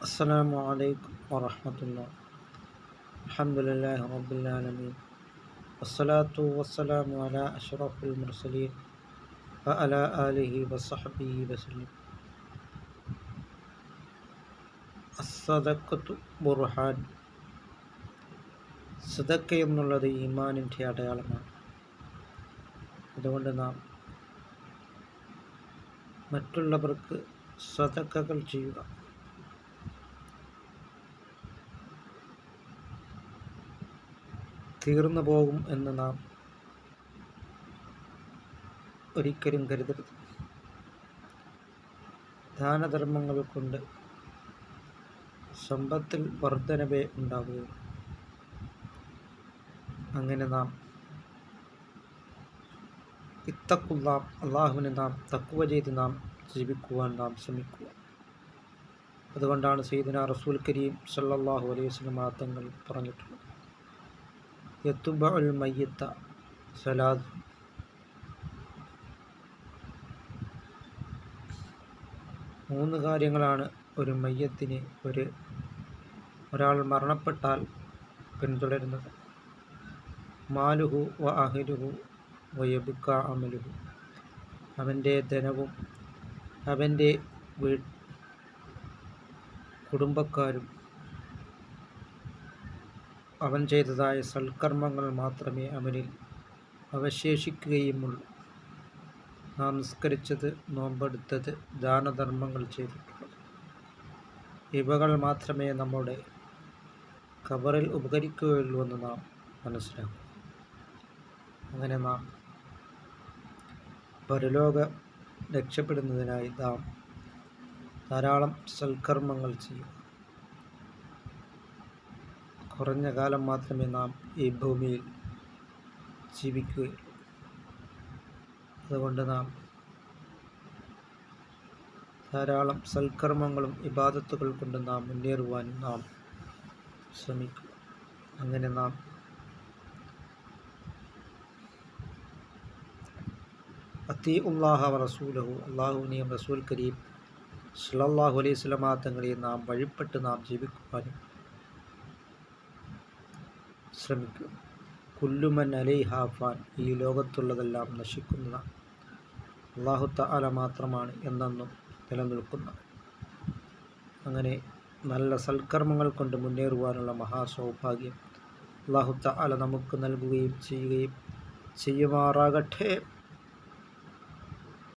السلام عليكم ورحمة الله. الحمد لله رب العالمين والصلاة والسلام على أشرف المرسلين وعلى آله وصحبه وسلم. അസ്സദഖത്തു ബുർഹാൻ. സദക്ക എന്നുള്ളത് ഈമാനിൻ്റെ അടയാളമാണ്. അതുകൊണ്ട് നാം മറ്റുള്ളവർക്ക് സദക്കകൾ ചെയ്യുക. തീർന്നു പോകും എന്ന് നാം ഒരിക്കലും കരുതരുത്. ദാനധർമ്മങ്ങൾ കൊണ്ട് സമ്പത്തിൽ വർധനവേ ഉണ്ടാവുകയുള്ളൂ. അങ്ങനെ നാം ഇത്തഖുല്ലാഹ്, അള്ളാഹുവിനെ നാം തഖ്വ ചെയ്ത് നാം ജീവിക്കുവാൻ നാം ശ്രമിക്കുക. അതുകൊണ്ടാണ് സയ്യിദുനാ റസൂൽ കരീം സല്ലല്ലാഹു അലൈഹി വസല്ലം തങ്ങൾ പറഞ്ഞിട്ടുള്ളത്, യത്ബഉൽ മയ്യിത്ത സലാത്ത്. മൂന്ന് കാര്യങ്ങളാണ് ഒരു മയ്യത്തിനെ ഒരാൾ മരണപ്പെട്ടാൽ പിന്തുടരുന്നത്. മാലുഹു വ അഹ്ലുഹു വ യബ്ക അമലുഹു. അവൻ്റെ ധനവും അവൻ്റെ കുടുംബക്കാരും അവൻ ചെയ്തതായ സൽക്കർമ്മങ്ങൾ മാത്രമേ അവനിൽ അവശേഷിക്കുകയുമുള്ളൂ. നാം നിസ്കരിച്ചത്, നോമ്പെടുത്തത്, ദാനധർമ്മങ്ങൾ ചെയ്തിട്ടുള്ളത്, ഇവകൾ മാത്രമേ നമ്മുടെ ഖബറിൽ ഉപകരിക്കുകയുള്ളൂ എന്ന് നാം മനസ്സിലാക്കും. അങ്ങനെ നാം പരലോക രക്ഷപ്പെടുന്നതിനായി നാം ധാരാളം സൽക്കർമ്മങ്ങൾ ചെയ്യും. കുറഞ്ഞ കാലം മാത്രമേ നാം ഈ ഭൂമിയിൽ ജീവിക്കുകയുള്ളൂ. അതുകൊണ്ട് നാം ധാരാളം സൽക്കർമ്മങ്ങളും ഇബാദത്തുകൾ കൊണ്ട് നാം മുന്നേറുവാൻ നാം ശ്രമിക്കുക. അങ്ങനെ നാം അത്തീഉല്ലാഹ വ റസൂലഹു, അള്ളാഹുവിനെയും റസൂൽ കരീം സല്ലല്ലാഹു അലൈഹി വസല്ലം തങ്ങളെയും നാം വഴിപ്പെട്ട് നാം ജീവിക്കുവാനും ശ്രമിക്കുക. കുല്ലുമൻ അലൈഹാ ഫാൻ. ഈ ലോകത്തുള്ളതെല്ലാം നശിക്കുന്നതാണ്. അല്ലാഹു തആല മാത്രമാണ് എന്നെന്നും നിലനിൽക്കുന്നത്. അങ്ങനെ നല്ല സൽക്കർമ്മങ്ങൾ കൊണ്ട് മുന്നേറുവാനുള്ള മഹാസൗഭാഗ്യം അല്ലാഹു തആല നമുക്ക് നൽകുകയും ചെയ്യുമാറാകട്ടെ.